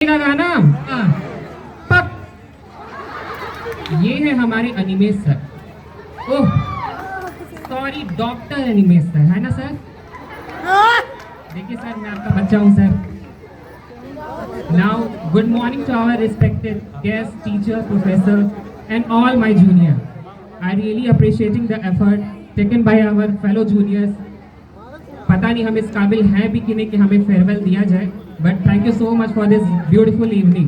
का गाना पक। ये है हमारे Animesh sir. Oh sorry, doctor Animesh sir है ना सर। देखिए सर, मैं आपका बच्चा हूँ sir. Now good morning to our respected guest, teacher, professor and all my junior. I really appreciating the effort taken by our fellow juniors. पता नहीं हम इस काबिल हैं भी कि नहीं कि हमें फेयरवेल दिया जाए, but thank you so much for this beautiful evening.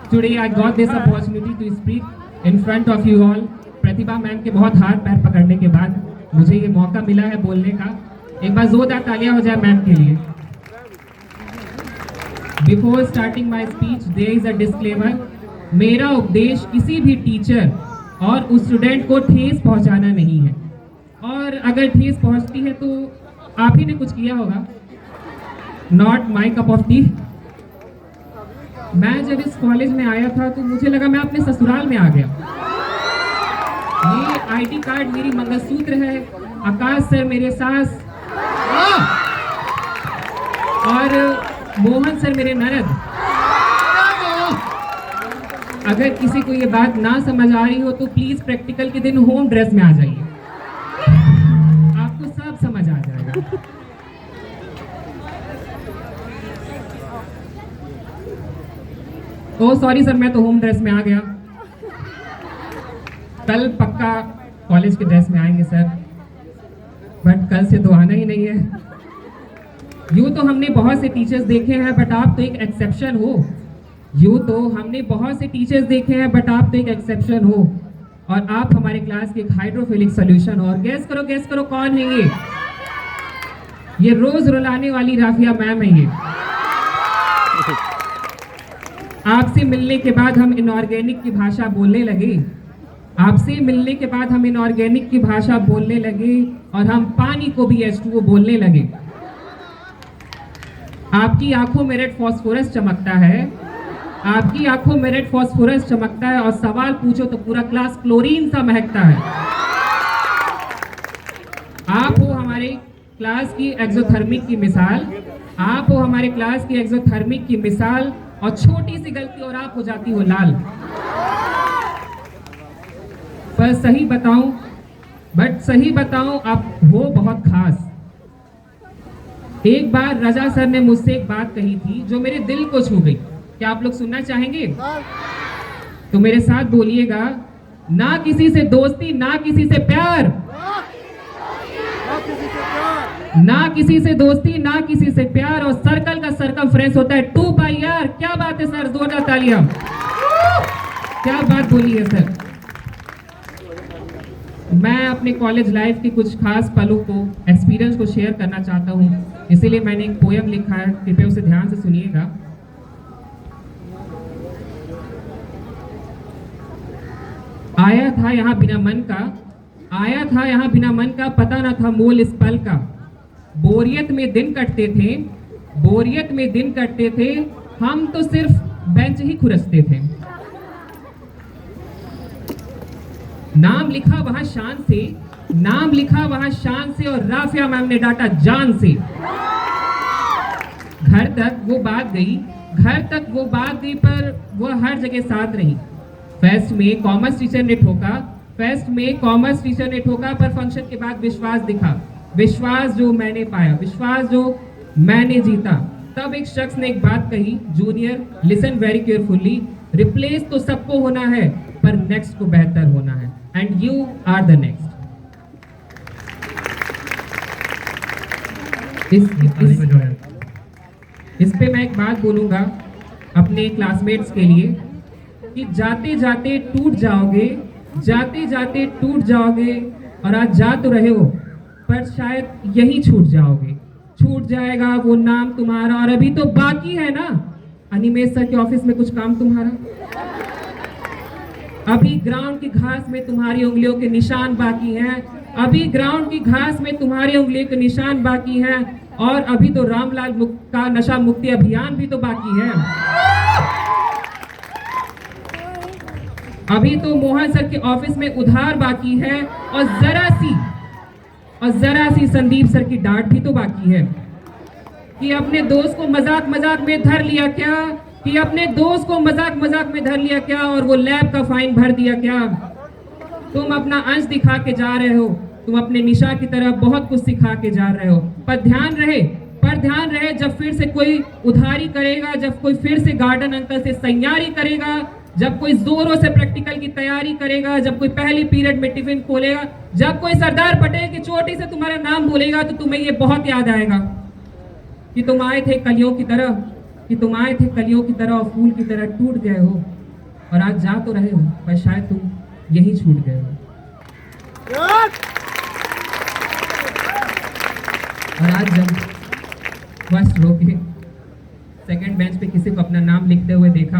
Today I got this opportunity to speak in front of you all. Pratibha ma'am के बहुत हाथ पैर पकड़ने के बाद मुझे ये मौका मिला है बोलने का। एक बार जोरदार तालियां हो जाए मैम के लिए। Before starting my speech, there is a disclaimer. मेरा उपदेश किसी भी टीचर और उस स्टूडेंट को ठेस पहुंचाना नहीं है, और अगर ठेस पहुंचती है तो आप ही ने कुछ किया होगा। Not my cup of T. मैं जब इस कॉलेज में आया था तो मुझे लगा मैं अपने ससुराल में आ गया। ये आईडी कार्ड मेरी मंगलसूत्र है, आकाश सर मेरे सास, और मोहन सर मेरे ननद। अगर किसी को ये बात ना समझ आ रही हो तो प्लीज प्रैक्टिकल के दिन होम ड्रेस में आ जाइए, आपको सब समझ आ जाएगा। ओ सॉरी सर, मैं तो होम ड्रेस में आ गया। कल पक्का कॉलेज के ड्रेस में आएंगे सर, बट कल से तो आना ही नहीं है। यूँ तो हमने बहुत से टीचर्स देखे हैं, बट आप तो एक एक्सेप्शन हो। यूँ तो हमने बहुत से टीचर्स देखे हैं, बट आप तो एक एक्सेप्शन हो, और आप हमारे क्लास के एक हाइड्रोफिलिक सोल्यूशन। और गैस करो कौन है ये रोज रुलाने वाली राफिया मैम है। ये आपसे मिलने के बाद हम इनऑर्गेनिक की भाषा बोलने लगे। आपसे मिलने के बाद हम इनऑर्गेनिक की भाषा बोलने लगे, और हम पानी को भी H2O बोलने लगे। आपकी आंखों में रेड फॉस्फोरस चमकता है, आपकी आंखों में रेड फॉस्फोरस चमकता है, और सवाल पूछो तो पूरा क्लास क्लोरीन सा महकता है। आप हो हमारे क्लास की एक्सोथर्मिक की मिसाल, आप हो हमारे क्लास की एक्सोथर्मिक की मिसाल, और छोटी सी गलती और आप हो जाती हो लाल। पर सही बताऊं आप हो बहुत खास। एक बार रजा सर ने मुझसे एक बात कही थी जो मेरे दिल को छू गई। क्या आप लोग सुनना चाहेंगे? तो मेरे साथ बोलिएगा, ना किसी से दोस्ती ना किसी से प्यार, ना किसी से दोस्ती ना किसी से प्यार, और सर्कल का सर्कमफ्रेंस होता है 2 पाई यार। क्या बात है सर, जोरदार तालियां। क्या बात बोली है सर। मैं अपने कॉलेज लाइफ के कुछ खास पलों को, एक्सपीरियंस को शेयर करना चाहता हूँ, इसीलिए मैंने एक पोयम लिखा है, कृपया उसे ध्यान से सुनिएगा। आया था यहाँ बिना मन का, आया था यहाँ बिना मन का, पता न था मोल इस पल का। बोरियत में दिन कटते थे, बोरियत में दिन कटते थे, हम तो सिर्फ बेंच ही खुरसते थे। नाम लिखा वहां शान से, नाम लिखा वहां शान से, और राफिया मैम ने डांटा जान से। घर तक वो बात गई, घर तक वो बात गई, पर वो हर जगह साथ रही। फेस्ट में कॉमर्स टीचर ने ठोका, फेस्ट में कॉमर्स टीचर ने ठोका, पर फंक्शन के बाद विश्वास दिखा। विश्वास जो मैंने पाया, विश्वास जो मैंने जीता। तब एक शख्स ने एक बात कही, junior listen very carefully, replace तो सबको होना है, पर नेक्स्ट को बेहतर होना है, and you are the next. इस पे मैं एक बात बोलूंगा अपने क्लासमेट्स के लिए, कि जाते जाते टूट जाओगे, जाते जाते टूट जाओगे, और आज जा तो रहे हो, पर शायद यही छूट जाओगे। छूट जाएगा वो नाम तुम्हारा, और अभी तो बाकी है ना अनिमेश सर के ऑफिस में कुछ काम तुम्हारा। अभी ग्राउंड की घास में तुम्हारी उंगलियों के निशान बाकी हैं, अभी ग्राउंड की घास में तुम्हारी उंगलियों के निशान बाकी हैं, और अभी तो रामलाल का नशा मुक्ति अभियान भी तो बाकी है। अभी तो मोहन सर के ऑफिस में उधार बाकी है, और जरा सी संदीप सर की डांट भी तो बाकी है। कि अपने दोस्त को मजाक मजाक में धर लिया क्या, कि अपने दोस्त को मजाक मजाक में धर लिया क्या और वो लैब का फाइन भर दिया क्या। तुम अपना अंश दिखा के जा रहे हो, तुम अपने निशा की तरह बहुत कुछ सिखा के जा रहे हो। पर ध्यान रहे जब फिर से कोई उधारी करेगा, जब कोई फिर से गार्डन अंकल से सैयारी करेगा, जब कोई जोरों से प्रैक्टिकल की तैयारी करेगा, जब कोई पहली पीरियड में टिफिन खोलेगा, जब कोई सरदार पटेल की चोटी से तुम्हारा नाम बोलेगा, तो तुम्हें ये बहुत याद आएगा कि तुम आए थे कलियों की तरह, कि तुम आए थे कलियों की तरह और फूल की तरह टूट गए हो, और आज जा तो रहे हो पर शायद तुम यही छूट गए हो। और आज जब फर्स्ट रो के सेकंड बेंच पे किसी को अपना नाम लिखते हुए देखा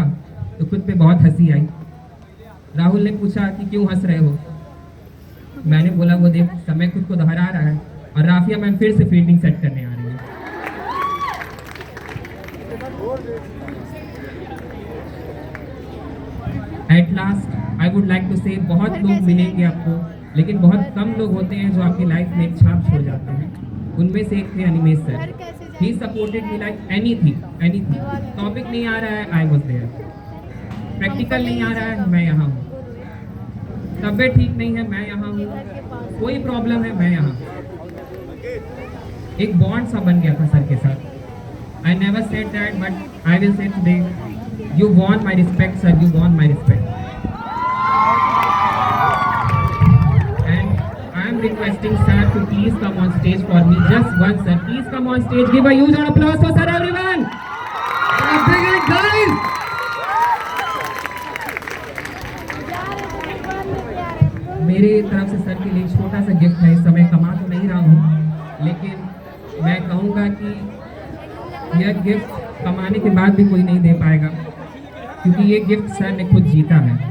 तो खुद पे बहुत हंसी आई। राहुल ने पूछा कि क्यों हंस रहे हो। मैंने बोला वो देख समय खुद को दोहरा रहा है, और राफिया मैम फिर से फील्डिंग सेट करने आ रही है। At last I would like to say बहुत लोग मिलेंगे आपको, लेकिन बहुत कम लोग होते हैं जो आपकी लाइफ में एक छाप छोड़ जाते हैं। उनमें से एक थे Animesh sir. He supported me like anything. Topic नहीं आ रहा है, आई वाज देयर। प्रैक्टिकल नहीं आ रहा है, मैं यहाँ हूँ। तबीयत ठीक नहीं है, मैं यहाँ हूँ। कोई प्रॉब्लम है, मैं यहाँ हूँ। एक बॉन्ड सा बन गया था सर के साथ। I never said that but I will say today, you want my respect sir, you want my respect. Requesting sir to please come on stage for me just once sir, please come on stage, give a huge applause for sir everyone. Bring it guys. मेरे तरफ से sir के लिए छोटा सा gift है। इस समय कमा तो नहीं रहा हूँ, लेकिन मैं कहूँगा कि यह गिफ्ट कमाने के बाद भी कोई नहीं दे पाएगा, क्योंकि ये गिफ्ट सर ने खुद जीता है।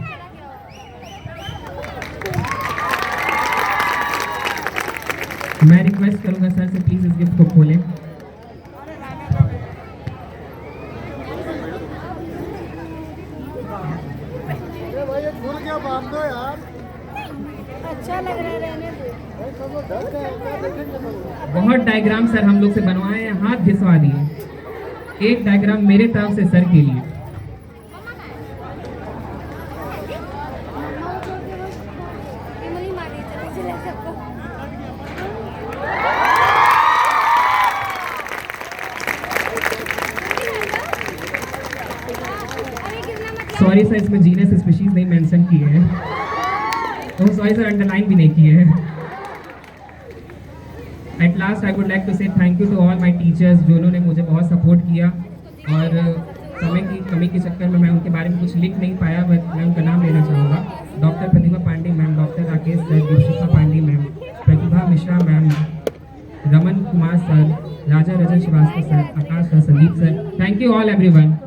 मैं रिक्वेस्ट करूंगा सर से प्लीज इस गिफ्ट को खोलें। अच्छा लग रहा है रहने दो। बहुत डायग्राम सर हम लोग से बनवाए हैं, हाथ घिसवा दिए। एक डायग्राम मेरे तरफ से सर के लिए। सॉरी सर, इसमें जीनस स्पीशीज नहीं मेंशन किए हैं। तो सॉरी सर, अंडरलाइन भी नहीं किए हैं। At last I would like to say thank you to all my teachers, जो उन्होंने मुझे बहुत सपोर्ट किया, और समय की कमी के चक्कर में मैं उनके बारे में कुछ लिख नहीं पाया, बट मैं उनका नाम लेना चाहूँगा। Doctor Pratibha Pande ma'am, doctor Rakesh sir, Deepika Pande ma'am, Pratibha Mishra ma'am, Raman Kumar sir, Raja Rajan Shrivastava sir, Akash sir, Sandeep sir. Thank you all everyone.